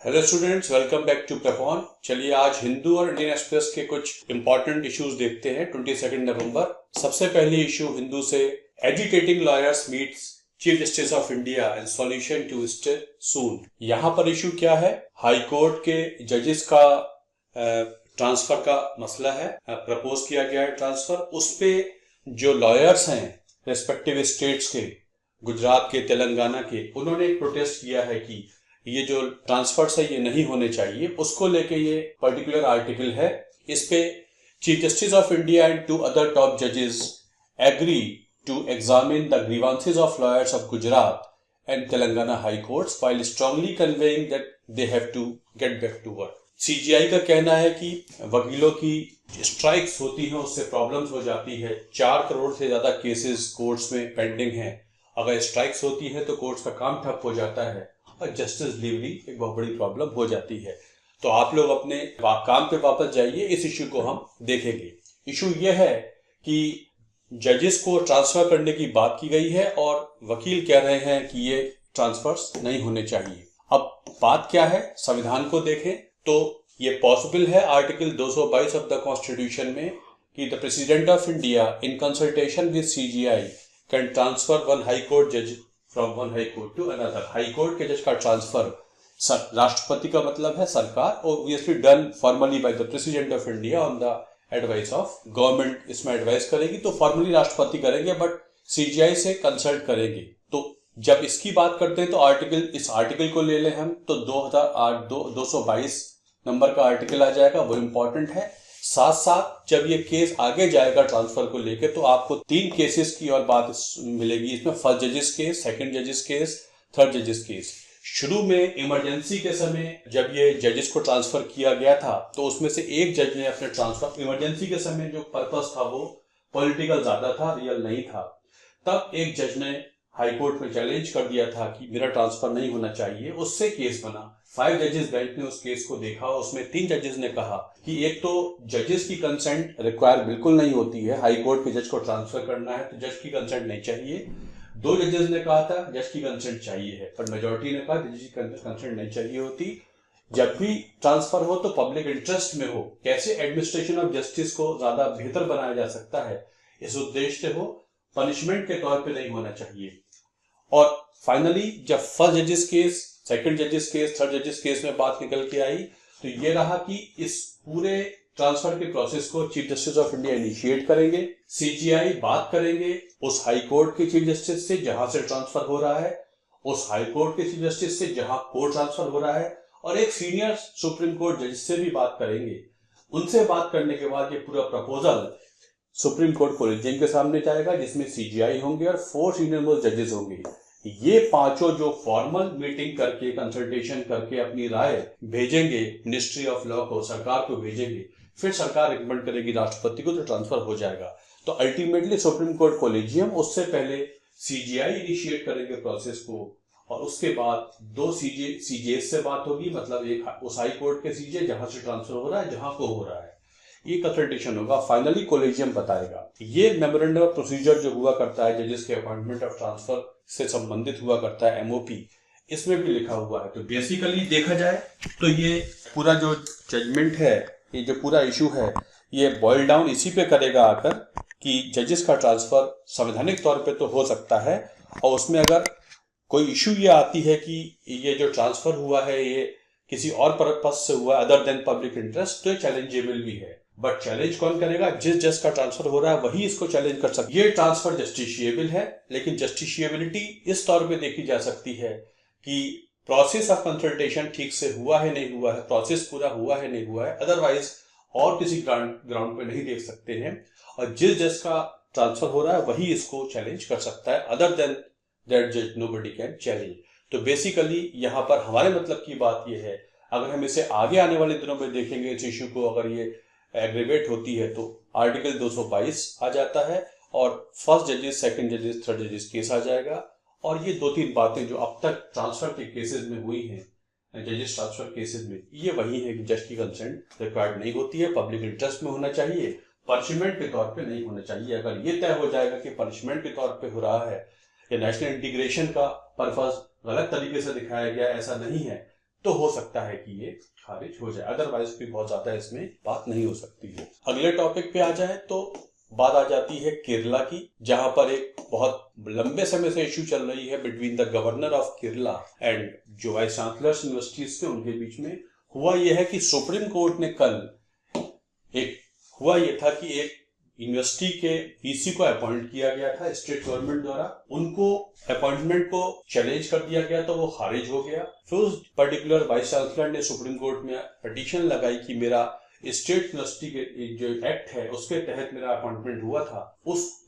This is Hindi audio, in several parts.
Hello students, welcome back to Prepon. चलिए आज हिंदू और इंडियन एक्सप्रेस के कुछ इंपॉर्टेंट इश्यूज देखते हैं। 22 नवंबर। सबसे पहले इशू हिंदू से, educating lawyers meets chief justice of India and solution to stay soon. यहाँ पर इशू क्या है? हाई कोर्ट के जजेस का ट्रांसफर का मसला है। प्रपोज किया गया है ट्रांसफर। उस पे जो लॉयर्स हैं रेस्पेक्टिव स्टेट्स के, गुजरात के, तेलंगाना के, उन्होंने एक प्रोटेस्ट किया है कि ये जो ट्रांसफर्स है ये नहीं होने चाहिए। उसको लेके ये पर्टिकुलर आर्टिकल है। इस पे chief justice of India and 2 other top जजेस agree to examine the grievances of lawyers of Gujarat and Telangana high courts while strongly conveying that they have to get back to work. CJI का कहना है कि वकीलों की स्ट्राइक्स होती हैं, उससे प्रॉब्लम्स हो जाती है। 4 करोड़ से ज्यादा केसेस कोर्ट्स में पेंडिंग हैं। अगर स्ट्राइक्स होती है तो कोर्ट्स का काम ठप हो जाता है और जस्टिस डिलीवरी एक बहुत बड़ी प्रॉब्लम हो जाती है। तो आप लोग अपने काम पे वापस जाइए। इस इश्यू को हम देखेंगे। इश्यू ये है कि जजेस को ट्रांसफर करने की बात की गई है और वकील कह रहे हैं कि ये ट्रांसफर्स नहीं होने चाहिए। अब बात क्या है? संविधान को देखें तो ये पॉसिबल है आर्टिकल 222 ऑफ द कॉन्स्टिट्यूशन में कि the president of India in consultation with CJI can transfer one high court जज from one high court to another. High court के जज का ट्रांसफर राष्ट्रपति का मतलब है सरकार, obviously done formally by the president of India on the advice of government. इसमें एडवाइस करेगी तो फॉर्मली राष्ट्रपति करेंगे, बट सीजीआई से कंसल्ट करेंगे। तो जब इसकी बात करते हैं तो इस आर्टिकल को ले लें हम तो 2008 222 नंबर का आर्टिकल आ जाएगा, वो इंपॉर्टेंट है। साथ साथ जब ये केस आगे जाएगा ट्रांसफर को लेके तो आपको 3 केसेस की और बात मिलेगी इसमें। फर्स्ट जजेस केस, सेकंड जजेस केस, थर्ड जजेस केस। शुरू में इमरजेंसी के समय जब ये जजेस को ट्रांसफर किया गया था तो उसमें से एक जज ने अपने ट्रांसफर, इमरजेंसी के समय जो पर्पस था वो पॉलिटिकल ज्यादा था, रियल नहीं था। तब एक जज ने हाई कोर्ट में चैलेंज कर दिया था कि मेरा ट्रांसफर नहीं होना चाहिए। उससे केस बना। 5 जजेस बेंच ने उस केस को देखा। उसमें 3 जजेस ने कहा कि एक तो जजेस की कंसेंट रिक्वायर बिल्कुल नहीं होती है, हाई कोर्ट के जज को ट्रांसफर करना है तो जज की कंसेंट नहीं चाहिए। 2 जजेस ने कहा था जज की कंसेंट चाहिए है, पर मेजोरिटी ने कहा जज की कंसेंट नहीं चाहिए होती। जब भी ट्रांसफर हो तो पब्लिक इंटरेस्ट में हो, कैसे एडमिनिस्ट्रेशन ऑफ जस्टिस को ज्यादा बेहतर बनाया जा सकता है, इस उद्देश्य से हो, पनिशमेंट के तौर पे नहीं होना चाहिए। और फाइनली जब फर्स्ट जजेस केस, सेकंड जजेस केस, थर्ड जजेस केस में बात निकल के आई तो ये रहा कि इस पूरे ट्रांसफर के प्रोसेस को chief justice of India initiate करेंगे। सीजीआई बात करेंगे उस हाई कोर्ट के चीफ जस्टिस से जहां से ट्रांसफर हो रहा है, उस हाई कोर्ट के चीफ जस्टिस से जहां कोर्ट ट्रांसफर हो रहा है, और एक सीनियर सुप्रीम कोर्ट जज से भी बात करेंगे। उनसे बात करने के बाद ये पूरा प्रपोजल सुप्रीम कोर्ट कोलेजियम के सामने जाएगा जिसमें सीजीआई होंगे और 4 सीनियर मोस्ट जजेस होंगे। ये पांचों जो फॉर्मल मीटिंग करके, कंसल्टेशन करके अपनी राय भेजेंगे मिनिस्ट्री ऑफ लॉ को, सरकार को भेजेंगे। फिर सरकार रिकमेंड करेगी राष्ट्रपति को तो ट्रांसफर हो जाएगा। तो अल्टीमेटली सुप्रीम कोर्ट कोलेजियम, उससे पहले सीजीआई इनिशिएट करेंगे प्रोसेस को और उसके बाद 2 सीजे से बात होगी, मतलब एक उस हाई कोर्ट के सीजे जहां से ट्रांसफर हो रहा है, जहां को हो रहा है, ये कंसल्टेशन होगा। फाइनली कोलेजियम बताएगा। ये मेमोरेंडम ऑफ प्रोसीजर जो हुआ करता है जजेस के अपॉइंटमेंट ऑफ ट्रांसफर से संबंधित हुआ करता है, एमओपी, इसमें भी लिखा हुआ है। तो बेसिकली देखा जाए तो ये पूरा जो जजमेंट है, ये जो पूरा इशू है, ये बॉइल डाउन इसी पे करेगा आकर कि जजेस का ट्रांसफर संवैधानिक तौर पे तो हो सकता है, और उसमें अगर कोई इशू ये आती है कि ये जो ट्रांसफर हुआ है ये किसी और पर्पस से हुआ अदर देन पब्लिक इंटरेस्ट, तो चैलेंजेबल भी है। बट चैलेंज कौन करेगा? जिस जज का ट्रांसफर हो रहा है वही इसको चैलेंज कर सकता है। ये ट्रांसफर जस्टिशिएबल है, लेकिन जस्टिशिएबिलिटी इस तौर पे देखी जा सकती है कि प्रोसेस ऑफ कंसल्टेशन ठीक से हुआ है नहीं हुआ है, प्रोसेस पूरा हुआ है नहीं हुआ है, अदरवाइज और किसी ग्राउंड पे नहीं देख सकते हैं। और जिस जज का ट्रांसफर हो रहा है वही इसको चैलेंज कर सकता है, अदर देन दैट जज नोबडी कैन चैलेंज। तो बेसिकली यहाँ पर हमारे मतलब की बात यह है, अगर हम इसे आगे आने वाले दिनों में देखेंगे इस इश्यू को, अगर ये एग्रीवेट होती है तो आर्टिकल 222 आ जाता है और फर्स्ट जजेस, सेकंड जजेस, थर्ड जजेस केस आ जाएगा। और ये 2-3 बातें जो अब तक ट्रांसफर के केसेस में हुई हैं, जजेस ट्रांसफर केसेस में, ये वही है कि जज की कंसेंट रिक्वायर्ड नहीं होती है, पब्लिक इंटरेस्ट में होना चाहिए, पनिशमेंट के तौर पे नहीं होना चाहिए। अगर ये तय हो जाएगा कि पनिशमेंट के तौर पे हो रहा है या नेशनल इंटीग्रेशन का पर्पस गलत तरीके से दिखाया गया, ऐसा नहीं है, तो हो सकता है कि ये खारिज हो जाए, अदरवाइज भी बहुत ज्यादा इसमें बात नहीं हो सकती है। अगले टॉपिक पे आ जाए तो बात आ जाती है केरला की, जहां पर एक बहुत लंबे समय से इश्यू चल रही है between the governor of Kerala and जो वाइस चांसलर्स यूनिवर्सिटीज के उनके बीच में। हुआ यह है कि सुप्रीम कोर्ट ने कल हुआ यह था कि एक यूनिवर्सिटी के वीसी को अपॉइंट किया गया था स्टेट गवर्नमेंट द्वारा, उनको अपॉइंटमेंट को चैलेंज कर दिया गया तो वो खारिज हो गया। फिर उस पर्टिकुलर वाइस चांसलर ने सुप्रीम कोर्ट में पिटीशन लगाई कि मेरा स्टेट यूनिवर्सिटी के जो एक्ट है उसके तहत मेरा अपॉइंटमेंट हुआ था,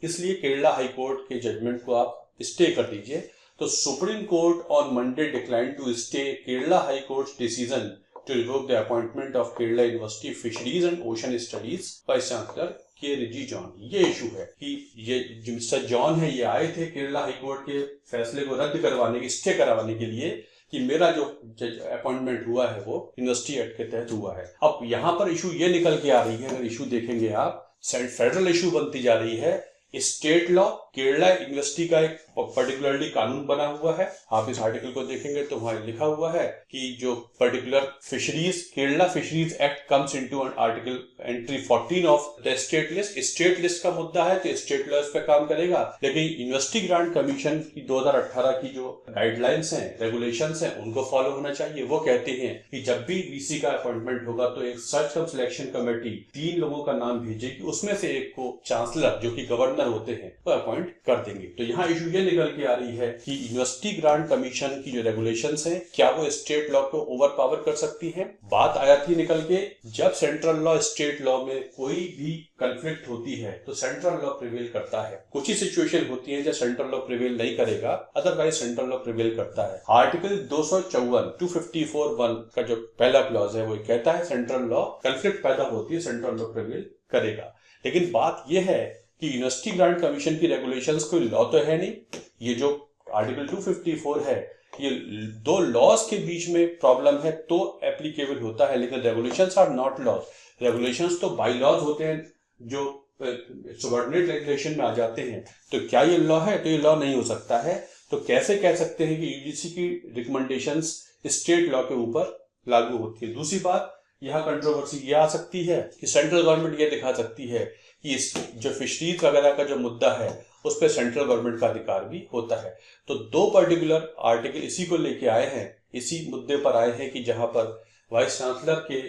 इसलिए केरला हाई कोर्ट के जजमेंट को आप स्टे कर दीजिए। तो supreme court on Monday decline to stay Kerala high court decision to revoke the appointment of Kerala university fisheries and ocean studies vice chancellor K Riji John. ये इशू है कि ये जो मिस्टर जॉन है ये आए थे केरला हाई कोर्ट के फैसले को रद्द करवाने की, स्टे करवाने के लिए कि मेरा जो अपॉइंटमेंट हुआ है वो यूनिवर्सिटी एक्ट के तहत हुआ है। अब यहाँ पर इशू ये निकल के आ रही है, अगर इशू देखेंगे आप, फेडरल इशू बनती जा रही है स्टेट लॉ। केरला यूनिवर्सिटी का एक पर्टिकुलरली कानून बना हुआ है, आप इस आर्टिकल को देखेंगे तो वहां लिखा हुआ है कि जो particular fisheries, Kerala fisheries act comes into article entry 14 of the state list. State list का मुद्दा है तो स्टेट लॉ इस पे काम करेगा, लेकिन यूनिवर्सिटी ग्रांट कमीशन की 2018 की जो गाइडलाइंस हैं, रेगुलेशंस हैं, उनको फॉलो होना चाहिए। वो कहते हैं कि जब भी वीसी का अपॉइंटमेंट होगा तो एक सर्च कम सिलेक्शन कमेटी 3 लोगों का नाम भेजेगी, उसमें से एक को चांसलर जो कि गवर्नर होते हैं वो अपॉइंट कर देंगे। तो यहाँ इशू ये निकल के आ रही है कि यूनिवर्सिटी ग्रांट कमीशन की जो रेगुलेशंस हैं क्या वो स्टेट लॉ को ओवर पावर कर सकती है। बात आया थी निकल के, जब सेंट्रल लॉ स्टेट लॉ में कोई भी कंफ्लिक्ट होती है तो सेंट्रल लॉ प्रिवेल करता है। कुछ ही सिचुएशन होती है जब सेंट्रल लॉ प्रिवेल नहीं करेगा, अदरवाइज सेंट्रल लॉ प्रिवेल करता है। आर्टिकल 254(1) का जो पहला क्लॉज है वो कहता है सेंट्रल लॉ कंफ्लिक्ट पैदा होती है, सेंट्रल लॉ प्रिवेल करेगा। लेकिन बात यह है कि यूनिवर्सिटी ग्रांट कमीशन की रेगुलेशंस कोई लॉ तो है नहीं, ये जो आर्टिकल 254 है ये 2 लॉज के बीच में प्रॉब्लम है तो एप्लीकेबल होता है, लेकिन regulations are not laws. Regulations तो बाई लॉज होते हैं जो सबऑर्डिनेट रेगुलेशन में आ जाते हैं। तो क्या ये लॉ है? तो ये लॉ नहीं हो सकता है। तो कैसे कह सकते हैं कि यूजीसी की रिकमेंडेशंस स्टेट लॉ के ऊपर लागू होती है। दूसरी बात, यहाँ कंट्रोवर्सी ये आ सकती है कि सेंट्रल गवर्नमेंट ये दिखा सकती है कि इस जो फिशरीज वगैरह का जो मुद्दा है उस पर सेंट्रल गवर्नमेंट का अधिकार भी होता है। तो 2 पर्टिकुलर आर्टिकल इसी को लेके आए हैं, इसी मुद्दे पर आए हैं कि जहां पर वाइस चांसलर के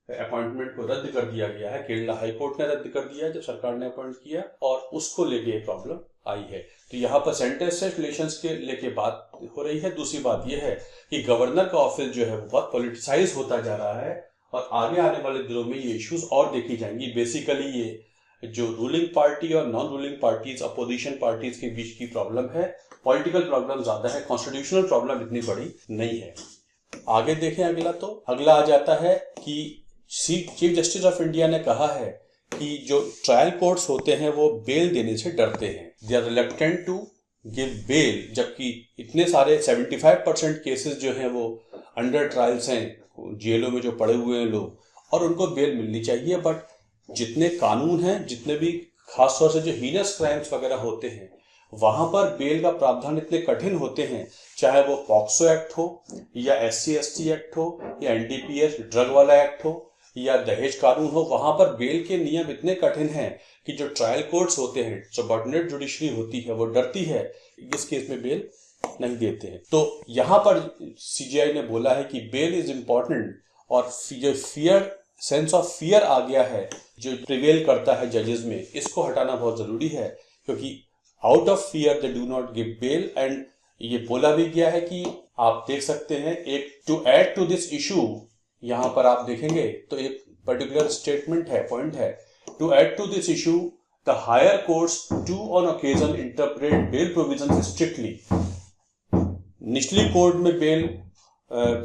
अपॉइंटमेंट को रद्द कर दिया गया है, केरला हाई कोर्ट ने रद्द कर दिया जब सरकार ने अपॉइंट किया, और उसको लेके प्रॉब्लम आई है। तो यहाँ पर सेंटर स्टेट रिलेशंस के लेके बात हो रही है। दूसरी बात यह है कि गवर्नर का ऑफिस जो है वो बहुत पॉलिटिसाइज होता जा रहा है और आगे आने वाले दिनों में ये इश्यूज और देखी जाएंगी। बेसिकली ये जो रूलिंग पार्टी और non ruling parties, opposition parties के बीच की प्रॉब्लम है, पॉलिटिकल प्रॉब्लम ज्यादा है, कॉन्स्टिट्यूशनल प्रॉब्लम इतनी बड़ी नहीं है। आगे देखें अगला आ जाता है कि चीफ जस्टिस ऑफ इंडिया ने कहा है कि जो ट्रायल कोर्ट्स होते हैं वो बेल देने से डरते हैं, they are reluctant to give bail, जबकि इतने सारे 75% केसेस जो हैं वो अंडर ट्रायल्स हैं, जेलों में जो पड़े हुए हैं लोग, और उनको बेल मिलनी चाहिए। बट जितने कानून हैं, जितने भी खासतौर से जो हीनस क्राइम्स वगैरह होते हैं, वहां पर बेल का प्रावधान इतने कठिन होते हैं, चाहे वो पॉक्सो एक्ट हो या SC/ST एक्ट हो या NDPS ड्रग वाला एक्ट हो या दहेज कानून हो, वहां पर बेल के नियम इतने कठिन हैं कि जो ट्रायल कोर्ट्स होते हैं, सबऑर्डिनेट जुडिशरी होती है, वो डरती है, इस केस में बेल नहीं देते हैं। तो यहां पर CJI ने बोला है कि बेल इज इंपॉर्टेंट, और जो सेंस ऑफ फियर आ गया है जो प्रिवेल करता है जजेस में, इसको हटाना बहुत जरूरी है, क्योंकि out of fear they do not give bail. And ये बोला भी गया है कि आप देख सकते हैं, एक to add to this issue, यहां पर आप देखेंगे तो एक पर्टिकुलर स्टेटमेंट है, पॉइंट है, to add to this issue the higher courts do on occasion interpret bail provision strictly. निचली कोर्ट में बेल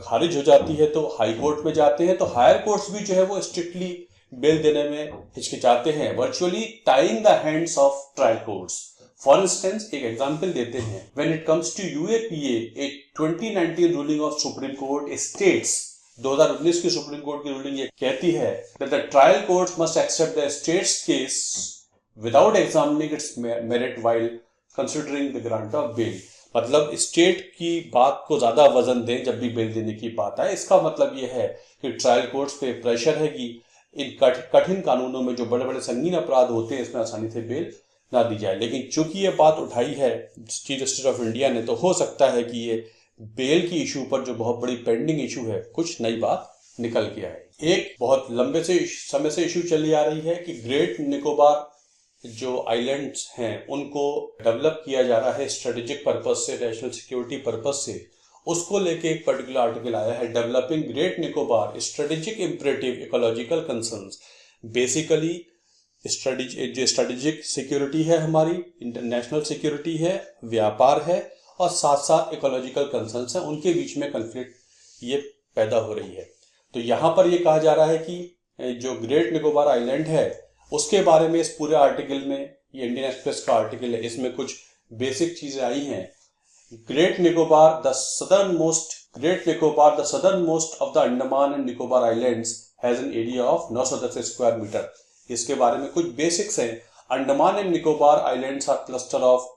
खारिज हो जाती है तो हाई कोर्ट में जाते हैं, तो हायर कोर्ट्स भी जो है वो स्ट्रिक्टली बेल देने में हिचकिचाते हैं, virtually tying the hands of trial courts. For instance एक एग्जांपल देते हैं, when it comes to UAPA, a 2019 ruling of supreme court states, 2019 की सुप्रीम कोर्ट की रूलिंग ये कहती है that the trial courts must accept the state's case without examining its merit while considering the grant of bail। मतलब स्टेट की बात को ज्यादा वजन दें जब भी बेल देने की बात आए। इसका मतलब यह है कि ट्रायल कोर्ट्स पे प्रेशर है कि इन कठिन कानूनों में जो बड़े बड़े संगीन अपराध होते हैं इसमें आसानी से बेल ना दी जाए। लेकिन चूंकि ये बात उठाई है चीफ जस्टिस ऑफ इंडिया ने, तो हो सकता है कि ये बेल की इशू पर जो बहुत बड़ी पेंडिंग इशू है कुछ नई बात निकल के आए। एक बहुत लंबे से समय से इशू चली आ रही है कि ग्रेट निकोबार जो आइलैंड्स हैं उनको डेवलप किया जा रहा है स्ट्रेटेजिक पर्पज से, नेशनल सिक्योरिटी पर्पज से। उसको लेके एक पर्टिकुलर आर्टिकल आया है, developing great Nicobar strategic imperative ecological concerns. Basically strategic security है, हमारी इंटरनेशनल सिक्योरिटी है, व्यापार है और साथ साथ इकोलॉजिकल कंसर्न्स हैं, उनके बीच में कन्फ्लिक्ट ये पैदा हो रही है। तो यहाँ पर ये कहा जा रहा है कि जो ग्रेट निकोबार आइलैंड है उसके बारे में इस पूरे आर्टिकल में, ये इंडियन एक्सप्रेस का आर्टिकल है, इसमें कुछ बेसिक चीजें आई हैं। Great Nicobar the southernmost of the Andaman and Nicobar islands has an area of 910 square metre. इसके बारे में कुछ बेसिक्स हैं। Andaman and Nicobar islands are cluster of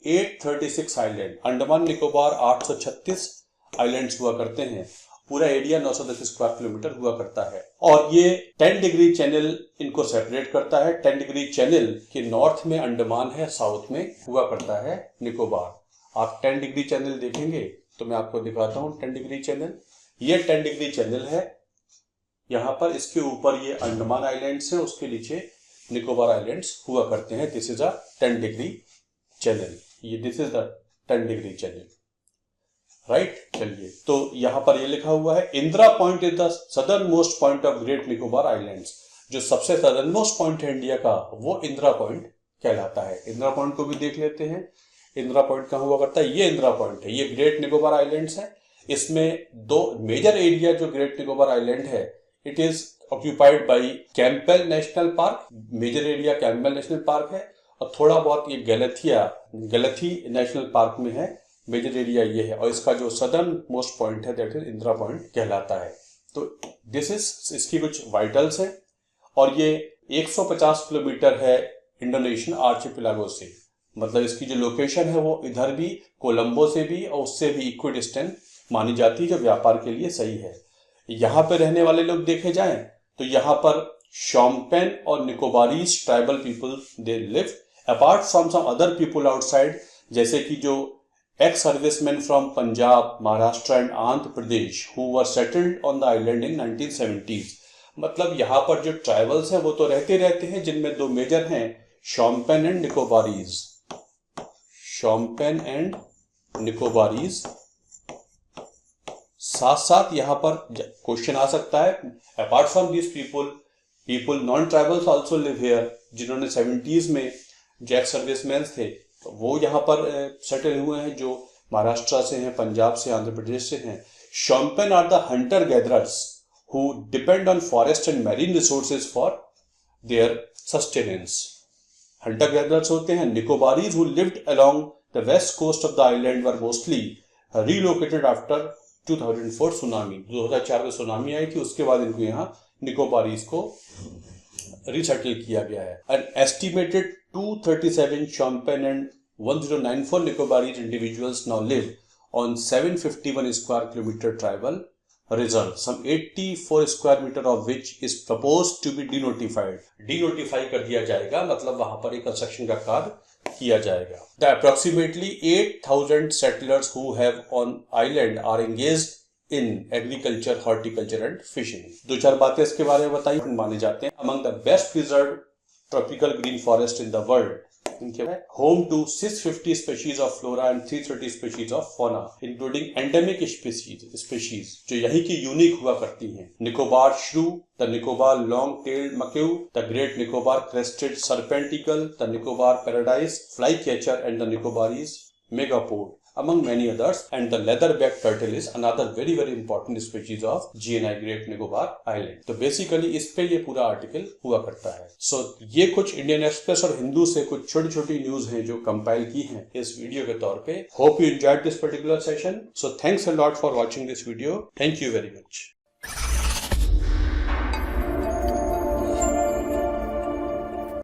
836 island. Andaman Nicobar 836 islands हुआ करते हैं। पूरा एरिया 910 स्क्वायर किलोमीटर हुआ करता है और ये 10 डिग्री चैनल इनको सेपरेट करता है। 10 डिग्री चैनल के नॉर्थ में अंडमान है, साउथ में हुआ करता है निकोबार। आप 10 डिग्री चैनल देखेंगे तो मैं आपको दिखाता हूं 10 डिग्री चैनल। ये 10 डिग्री चैनल है यहाँ पर, इसके ऊपर ये अंडमान आइलैंड्स हैं, उसके नीचे निकोबार आइलैंड्स हुआ करते हैं। This is a 10 degree channel, ये this is the 10 degree channel, right. चलिए, तो यहां पर ये लिखा हुआ है Indira point is the southernmost point of great Nicobar islands. जो सबसे सदर्न मोस्ट पॉइंट है इंडिया का वो इंदिरा पॉइंट कहलाता है। इंदिरा पॉइंट को भी देख लेते हैं। इंदिरा पॉइंट कहां हुआ करता है? ये इंदिरा पॉइंट है, ये ग्रेट निकोबार आइलैंड्स है। इसमें दो मेजर एरिया जो ग्रेट निकोबार आइलैंड है, it is occupied by Campbell national park. Major area Campbell national park है और थोड़ा बहुत ये गैलेथी नेशनल पार्क में है। मेजर एरिया ये है और इसका जो सदर्न मोस्ट पॉइंट है दैट इज इंदिरा पॉइंट कहलाता है। तो दिस इज इसकी कुछ वाइटल्स हैं और ये 150 किलोमीटर है इंडोनेशियन आर्चिपेलागो से। मतलब इसकी जो लोकेशन है वो इधर भी, कोलंबो से भी और उससे भी इक्वी डिस्टेंट मानी जाती है, जो व्यापार के लिए सही है। यहाँ पे रहने वाले लोग देखे जाएं तो यहाँ पर शोम्पेन और Nicobarese tribal people they live apart from some other people outside, जैसे कि जो ex serviceman from Punjab, Maharashtra and Andhra Pradesh who were settled on the island in 1970s। मतलब यहाँ पर जो ट्राइबल्स हैं वो तो रहते हैं, जिनमें दो मेजर हैं, Shompen and Nicobarese. Shompen and Nicobarese. साथ साथ यहाँ पर क्वेश्चन आ सकता है, apart from this people non tribals also live here, जिन्होंने 70s में जो एक्स सर्विसमैन थे तो वो यहाँ पर सेटल हुए हैं, जो महाराष्ट्र से हैं, पंजाब से, आंध्र प्रदेश से हैं। Shompen are the hunter gatherers who depend on forest and marine resources for their sustenance. Hunter gatherers होते हैं। Nicobarese who lived along the west coast of the island were mostly relocated after 2004 tsunami. 2004 में सुनामी आई थी, उसके बाद इनको यहाँ निकोबारीज को रिसेटल किया गया है। An estimated 237 Shompen and 1094 Nicobarese individuals now live on 751 square kilometer tribal reserve, some 84 square meter of which is proposed to be denotified. Denotify कर दिया जाएगा, मतलब वहां पर एक कंस्ट्रक्शन का कार्य किया जाएगा। The approximately 8,000 settlers who have on island are engaged in agriculture, horticulture and fishing. दो चार बातें इसके बारे में बताई माने जाते हैं। Among the best preserved tropical green forest in the world, home to 650 species of flora and 330 species of fauna, including endemic species जो यहीं की यूनिक हुआ करती हैं। निकोबार श्रू, the Nicobar long-tailed macaw, the Great Nicobar crested serpent eagle, the Nicobar paradise flycatcher and the Nicobarese megapode, among many others, and the leatherback turtle is another very very important species of GNI Great Nicobar Island. तो बेसिकली इस पे ये पूरा आर्टिकल हुआ करता है। सो ये कुछ इंडियन एक्सप्रेस और हिंदू से कुछ छोटी छोटी न्यूज हैं जो कंपाइल की हैं इस वीडियो के तौर पे। Hope you enjoyed this particular session. So thanks a lot for watching this video. Thank you very much.